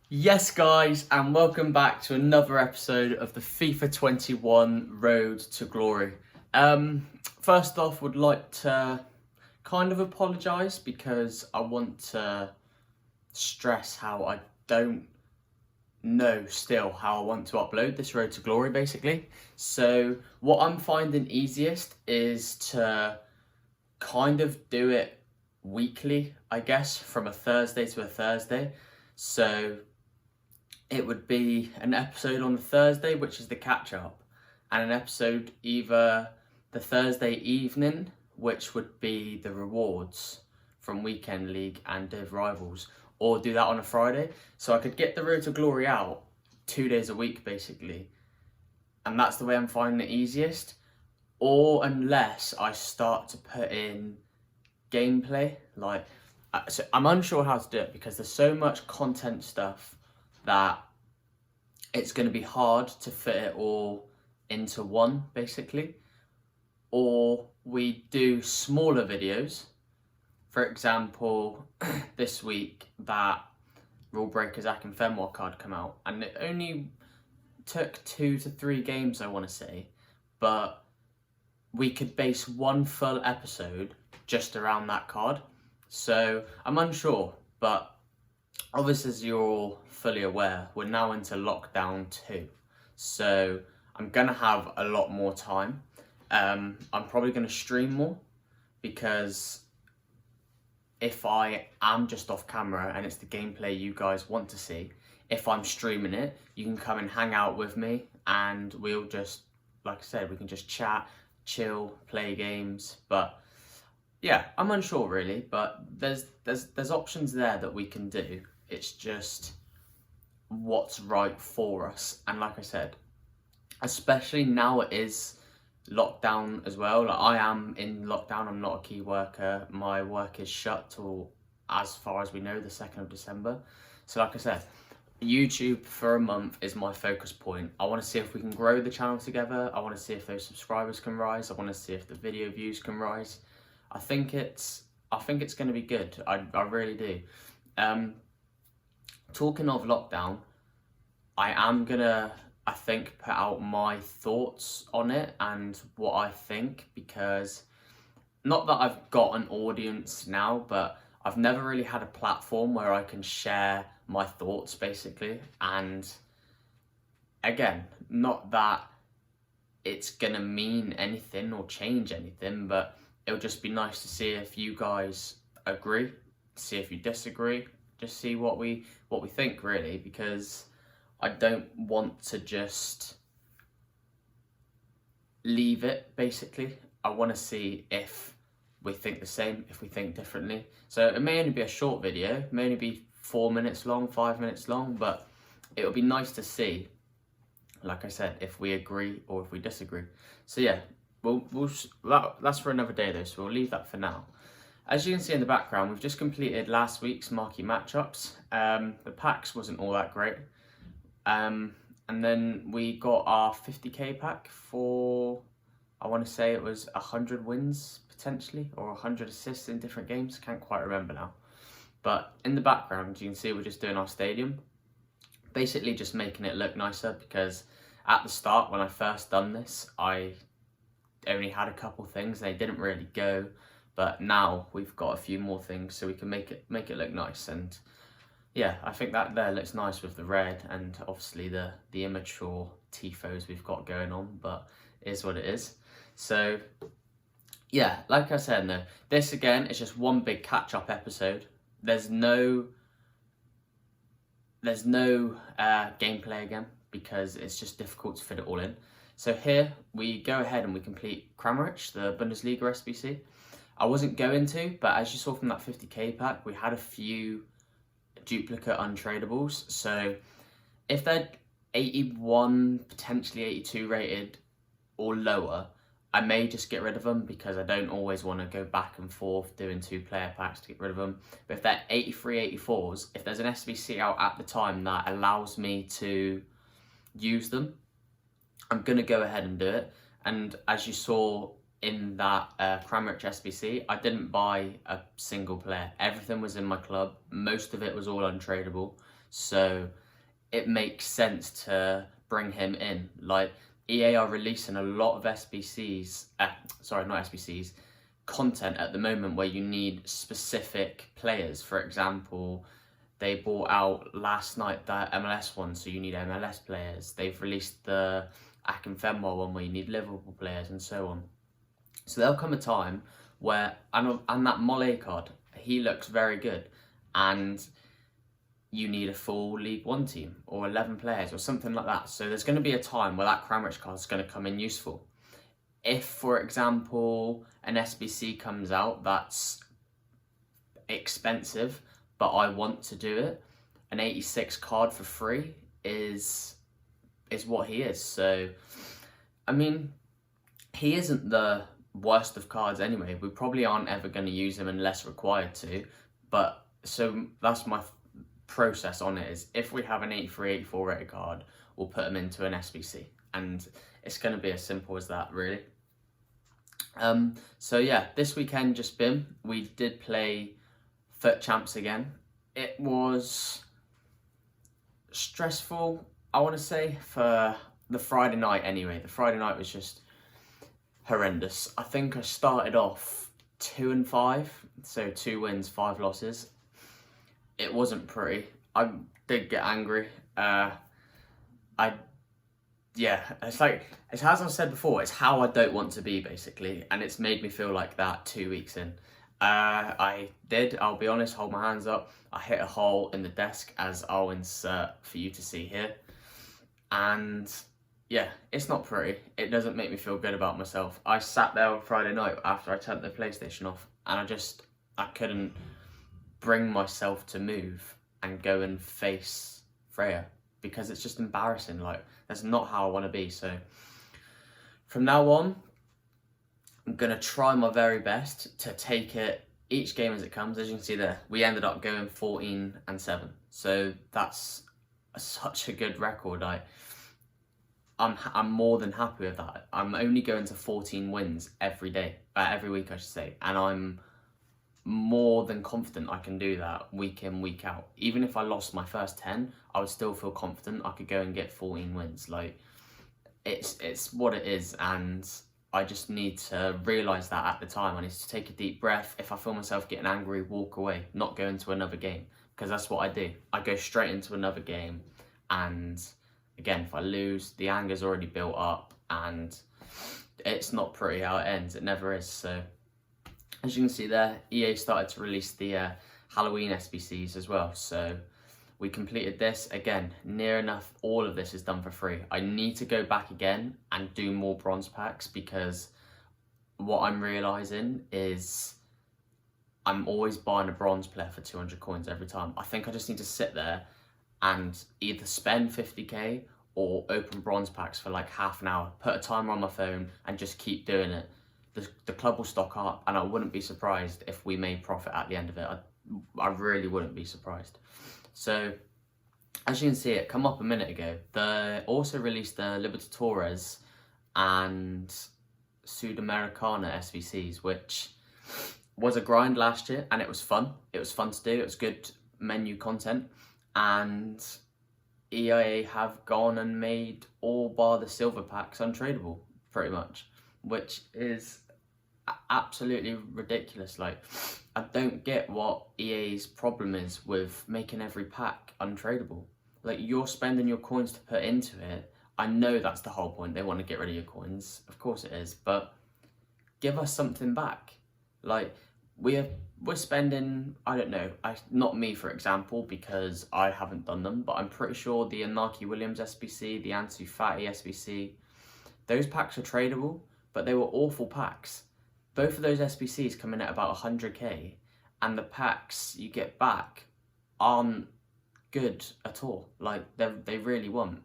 Yes guys, and welcome back to another episode of the FIFA 21 Road to Glory. First off, would like to kind of apologise because I want to stress how I don't know still how I want to upload this Road to Glory basically. So what I'm finding easiest is to kind of do it weekly, I guess, from a Thursday to a Thursday. So it would be an episode on the Thursday, which is the catch up, and an episode either the Thursday evening, which would be the rewards from Weekend League and Div Rivals, or do that on a Friday. So I could get the Road to Glory out 2 days a week basically, and that's the way I'm finding it easiest. Or unless I start to put in gameplay, so I'm unsure how to do it because there's so much content stuff that it's going to be hard to fit it all into one basically. Or we do smaller videos. For example, this week that Rule Breakers Akinfenwa card come out, and it only took 2 to 3 games, I want to say, but we could base one full episode just around that card. So I'm unsure, but obviously, as you're all fully aware, we're now into lockdown 2. So I'm going to have a lot more time. I'm probably going to stream more because if I am just off camera and it's the gameplay you guys want to see, if I'm streaming it, you can come and hang out with me and we'll just, like I said, we can just chat, chill, play games. But yeah, I'm unsure really, but there's options there that we can do. It's just what's right for us. And like I said, especially now it is lockdown as well. Like, I am in lockdown. I'm not a key worker. My work is shut till, as far as we know, the 2nd of December. So like I said, YouTube for a month is my focus point. I want to see if we can grow the channel together. I want to see if those subscribers can rise. I want to see if the video views can rise. I think it's going to be good. I really do. Talking of lockdown, I am gonna, I think, put out my thoughts on it and what I think, because not that I've got an audience now, but I've never really had a platform where I can share my thoughts basically. And again, not that it's gonna mean anything or change anything, but it'll just be nice to see if you guys agree, see if you disagree, just see what we think really, because I don't want to just leave it basically. I want to see if we think the same, if we think differently. So it may only be a short video, it may only be 4 minutes long, 5 minutes long, but it'll be nice to see, like I said, if we agree or if we disagree. So yeah, that's for another day though, so we'll leave that for now. As you can see in the background, we've just completed last week's marquee matchups. The packs wasn't all that great. And then we got our 50k pack for, I want to say it was 100 wins potentially, or 100 assists in different games. Can't quite remember now. But in the background, you can see we're just doing our stadium. Basically just making it look nicer, because at the start, when I first done this, I only had a couple things. They didn't really go. But now we've got a few more things, so we can make it look nice. And yeah, I think that there looks nice with the red and obviously the immature tifos we've got going on, but it is what it is. So yeah, like I said, no, this again is just one big catch-up episode. There's no gameplay again, because it's just difficult to fit it all in. So here we go ahead and we complete Kramaric, the Bundesliga SBC. I wasn't going to, but as you saw from that 50k pack, we had a few duplicate untradables. So if they're 81, potentially 82 rated or lower, I may just get rid of them, because I don't always want to go back and forth doing 2-player packs to get rid of them. But if they're 83, 84s, if there's an SBC out at the time that allows me to use them, I'm going to go ahead and do it. And as you saw in that Kramaric SBC, I didn't buy a single player. Everything was in my club. Most of it was all untradable. So it makes sense to bring him in. Like, EA are releasing a lot of content at the moment where you need specific players. For example, they brought out last night the MLS one, so you need MLS players. They've released the Akinfenwa one where you need Liverpool players, and so on. So there'll come a time where, and that Mole card, he looks very good, and you need a full League One team or 11 players or something like that. So there's going to be a time where that Cranbridge card is going to come in useful. If, for example, an SBC comes out that's expensive, but I want to do it, an 86 card for free is what he is. So, I mean, he isn't the worst of cards anyway. We probably aren't ever going to use him unless required to. But so that's my process on it, is if we have an 83, 84 rated card, we'll put him into an SBC. And it's going to be as simple as that, really. So yeah, this weekend just been, we did play Foot Champs again. It was stressful, I want to say, for the Friday night anyway. The Friday night was just horrendous. I think I started off 2-5, so 2 wins, 5 losses. It wasn't pretty. I did get angry. It's like, it's as I've said before, it's how I don't want to be, basically, and it's made me feel like that 2 weeks in. I'll be honest, hold my hands up, I hit a hole in the desk, as I'll insert for you to see here, and yeah, it's not pretty. It doesn't make me feel good about myself. I sat there on Friday night after I turned the PlayStation off, and I couldn't bring myself to move and go and face Freya, because it's just embarrassing. Like, that's not how I want to be. So from now on, I'm going to try my very best to take it each game as it comes. As you can see there, we ended up going 14-7. So that's such a good record. I'm more than happy with that. I'm only going to 14 wins every week, I should say. And I'm more than confident I can do that week in, week out. Even if I lost my first 10, I would still feel confident I could go and get 14 wins. Like, it's what it is, and I just need to realise that at the time. I need to take a deep breath. If I feel myself getting angry, walk away, not go into another game, because that's what I do. I go straight into another game, and again, if I lose, the anger's already built up, and it's not pretty how it ends. It never is. So as you can see there, EA started to release the Halloween SBCs as well. So we completed this. Again, near enough all of this is done for free. I need to go back again and do more bronze packs, because what I'm realising is I'm always buying a bronze player for 200 coins every time. I think I just need to sit there and either spend 50k or open bronze packs for like half an hour, put a timer on my phone and just keep doing it. The club will stock up, and I wouldn't be surprised if we made profit at the end of it. I really wouldn't be surprised. So as you can see, it come up a minute ago. They also released the Libertadores and Sudamericana SVCs, which was a grind last year, and it was fun. It was fun to do. It was good menu content, and EA have gone and made all bar the silver packs untradeable, pretty much, which is absolutely ridiculous. Like, I don't get what EA's problem is with making every pack untradeable. Like, you're spending your coins to put into it. I know that's the whole point. They want to get rid of your coins. Of course it is. But give us something back. Like, we're spending, I don't know, not me, for example, because I haven't done them, but I'm pretty sure the Inaki Williams SBC, the Ansu Fati SBC, those packs are tradable, but they were awful packs. Both of those SBCs come in at about 100k, and the packs you get back aren't good at all. Like, they really weren't.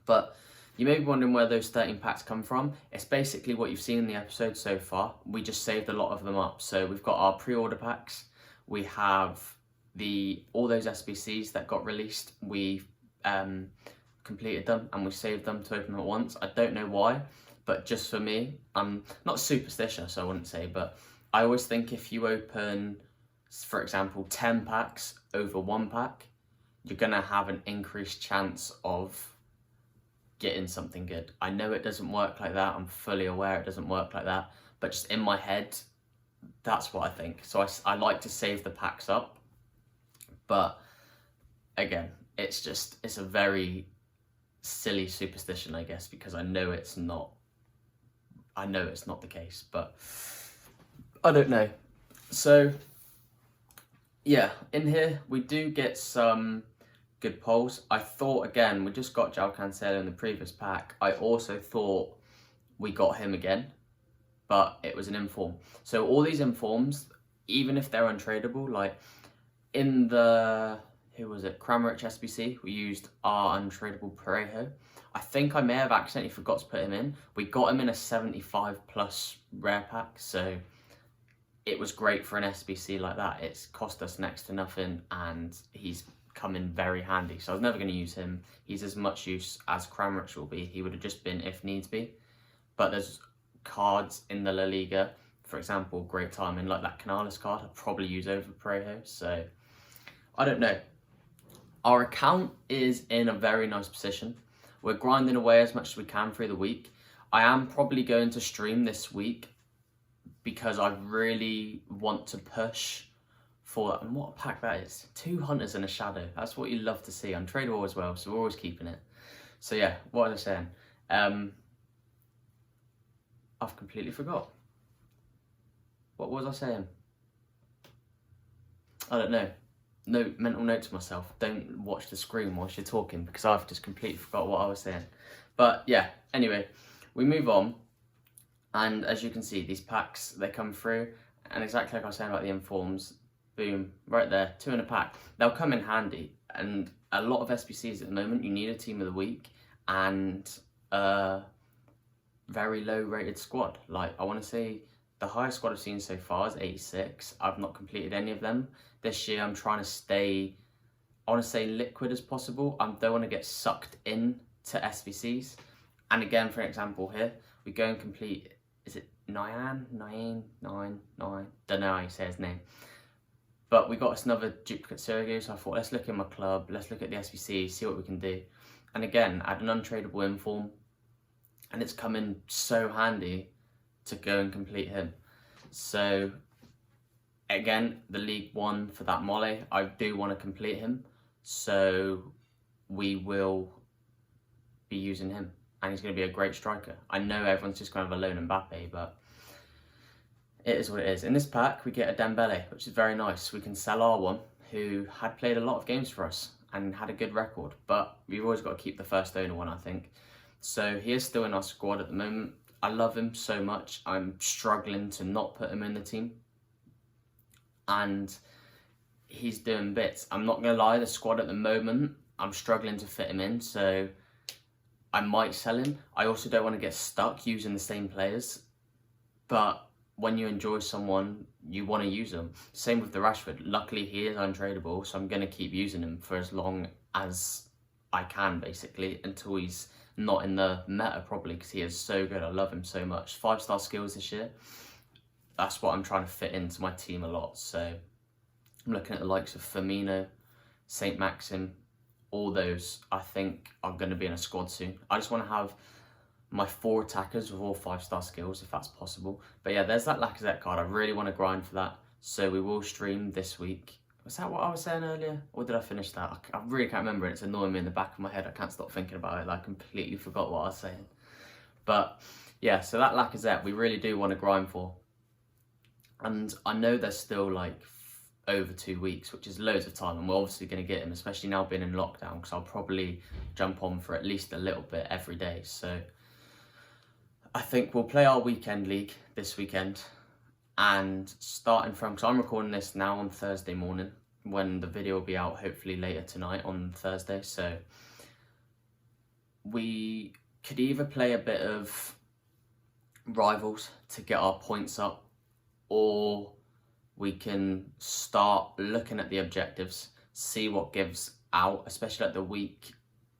But you may be wondering where those 13 packs come from. It's basically what you've seen in the episode so far. We just saved a lot of them up. So we've got our pre-order packs. We have all those SBCs that got released. We completed them and we saved them to open them at once. I don't know why, but just for me, I'm not superstitious, I wouldn't say, but I always think if you open, for example, 10 packs over one pack, you're going to have an increased chance of getting something good. I know it doesn't work like that. I'm fully aware it doesn't work like that. But just in my head, that's what I think. So I like to save the packs up. But again, it's a very silly superstition, I guess, because I know it's not the case, but I don't know. So yeah, in here we do get some good polls. I thought, again, we just got João Cancelo in the previous pack. I also thought we got him again, but it was an inform. So all these informs, even if they're untradeable, like in the, who was it, Kramaric SBC, we used our untradeable Parejo. I think I may have accidentally forgot to put him in. We got him in a 75 plus rare pack, so it was great for an SBC like that. It's cost us next to nothing, and he's come in very handy. So I was never going to use him. He's as much use as Kramaric will be. He would have just been if needs be. But there's cards in the La Liga, for example, great timing, like that Canales card, I'd probably use over Parejo. So I don't know. Our account is in a very nice position. We're grinding away as much as we can through the week. I am probably going to stream this week because I really want to push for that. And what a pack that is. 2 Hunters and a Shadow. That's what you love to see. Untradeable as well, so we're always keeping it. So yeah, what was I saying? I've completely forgot. What was I saying? I don't know. No mental note to myself. Don't watch the screen whilst you're talking, because I've just completely forgot what I was saying. But yeah, anyway, we move on. And as you can see, these packs, they come through. And exactly like I was saying about the informs, boom, right there, 2 in a pack. They'll come in handy. And a lot of SBCs at the moment, you need a team of the week and a very low rated squad. Like, I want to say the highest squad I've seen so far is 86. I've not completed any of them. This year I'm trying to stay, I want to say, liquid as possible. I don't want to get sucked in to SBCs. And again, for example here, we go and complete, is it Nyan? Don't know how you say his name. But we got us another duplicate Sergio, so I thought, let's look in my club, let's look at the SBC, see what we can do. And again, I had an untradeable inform, and it's come in so handy to go and complete him. So again, the League One for that Mole, I do want to complete him, so we will be using him, and he's going to be a great striker. I know everyone's just going to have a lone Mbappe, but it is what it is. In this pack, we get a Dembele, which is very nice. We can sell our one, who had played a lot of games for us and had a good record, but we've always got to keep the first owner one, I think. So he is still in our squad at the moment. I love him so much. I'm struggling to not put him in the team. And he's doing bits. I'm not going to lie, the squad at the moment, I'm struggling to fit him in, so I might sell him. I also don't want to get stuck using the same players, but when you enjoy someone, you want to use them. Same with the Rashford. Luckily, he is untradeable, so I'm going to keep using him for as long as I can, basically, until he's not in the meta, probably, because he is so good. I love him so much. 5-star skills this year. That's what I'm trying to fit into my team a lot. So I'm looking at the likes of Firmino, St. Maxim. All those, I think, are going to be in a squad soon. I just want to have my 4 attackers with all 5-star skills, if that's possible. But yeah, there's that Lacazette card. I really want to grind for that. So we will stream this week. Was that what I was saying earlier? Or did I finish that? I really can't remember. It's annoying me in the back of my head. I can't stop thinking about it. I completely forgot what I was saying. But yeah, so that Lacazette, we really do want to grind for. And I know there's still like over 2 weeks, which is loads of time. And we're obviously going to get him, especially now being in lockdown, because I'll probably jump on for at least a little bit every day. So I think we'll play our weekend league this weekend, and starting from, because I'm recording this now on Thursday morning, when the video will be out hopefully later tonight on Thursday. So we could either play a bit of rivals to get our points up, or we can start looking at the objectives, see what gives out, especially at the week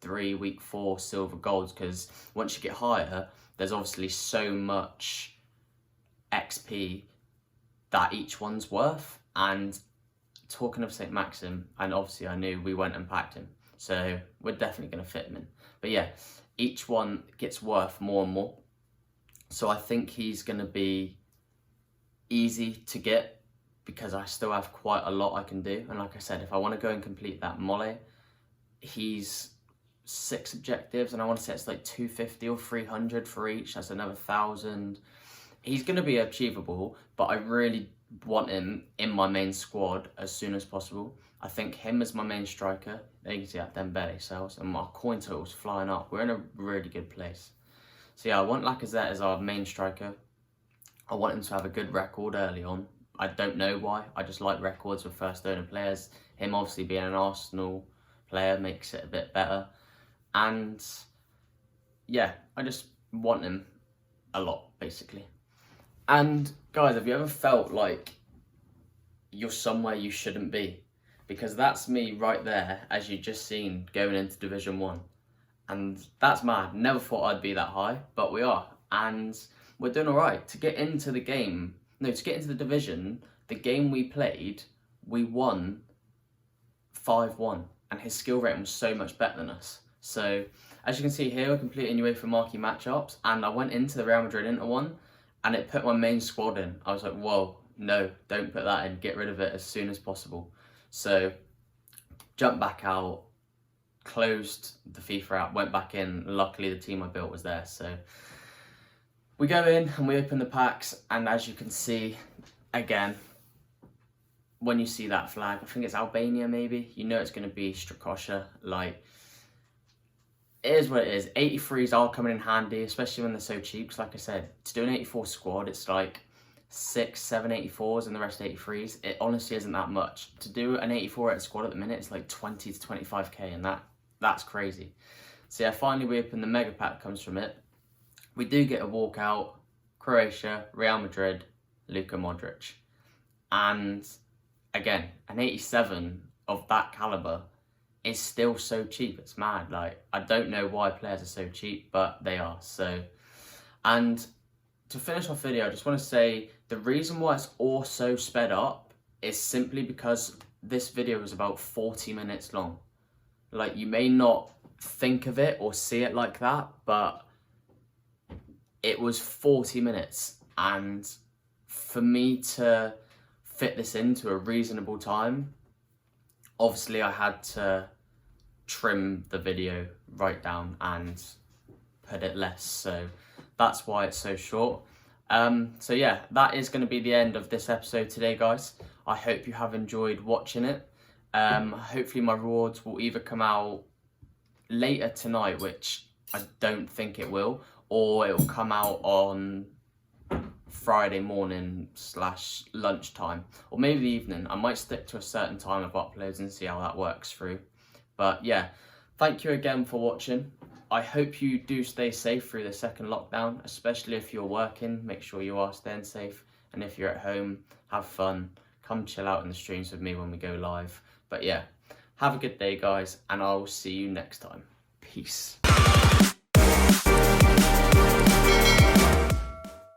3, week 4 silver golds, because once you get higher, there's obviously so much XP that each one's worth, and talking of St. Maxim, and obviously I knew we went and packed him, so we're definitely going to fit him in. But yeah, each one gets worth more and more. So I think he's going to be easy to get because I still have quite a lot I can do. And like I said, if I want to go and complete that mole, he's 6 objectives, and I want to say it's like 250 or 300 for each. That's another 1,000. He's going to be achievable, but I really want him in my main squad as soon as possible. I think him as my main striker, there you can see that Dembele sales, and my coin total's flying up. We're in a really good place. So yeah, I want Lacazette as our main striker. I want him to have a good record early on. I don't know why, I just like records with first owner players. Him obviously being an Arsenal player makes it a bit better. And yeah, I just want him a lot, basically. And guys, have you ever felt like you're somewhere you shouldn't be? Because that's me right there, as you just seen, going into Division 1. And that's mad. Never thought I'd be that high, but we are. And we're doing all right. To get into the game, no, to get into the division, the game we played, we won 5-1. And his skill rating was so much better than us. So, as you can see here, we're completing UEFA marquee matchups. And I went into the Real Madrid Inter one, and it put my main squad in. I was like, whoa, no, don't put that in. Get rid of it as soon as possible. So, jumped back out, closed the FIFA app, went back in. Luckily, the team I built was there. So, we go in and we open the packs. And as you can see, again, when you see that flag, I think it's Albania maybe, you know it's going to be Strakosha. Like, it is what it is. 83s are coming in handy, especially when they're so cheap. Because like I said, to do an 84 squad, it's like 6, 7 84s and the rest 83s. It honestly isn't that much. To do an 84 at squad at the minute, it's like 20 to 25k, and that's crazy. So yeah, finally we open the mega pack that comes from it. We do get a walkout, Croatia, Real Madrid, Luka Modric. And again, an 87 of that caliber is still so cheap. It's mad. Like, I don't know why players are so cheap, but they are. So, and to finish off video, I just want to say the reason why it's all so sped up is simply because this video is about 40 minutes long. Like, you may not think of it or see it like that, but it was 40 minutes. And for me to fit this into a reasonable time, obviously I had to trim the video right down and put it less, so that's why it's so short. So yeah, that is going to be the end of this episode today, guys. I hope you have enjoyed watching it. Hopefully my rewards will either come out later tonight, which I don't think it will, or it will come out on Friday morning / lunchtime, or maybe the evening. I might stick to a certain time of uploads and see how that works through. But yeah, thank you again for watching. I hope you do stay safe through the second lockdown, especially if you're working. Make sure you are staying safe, and if you're at home, have fun. Come chill out in the streams with me when we go live. But yeah, have a good day, guys, and I'll see you next time. Peace.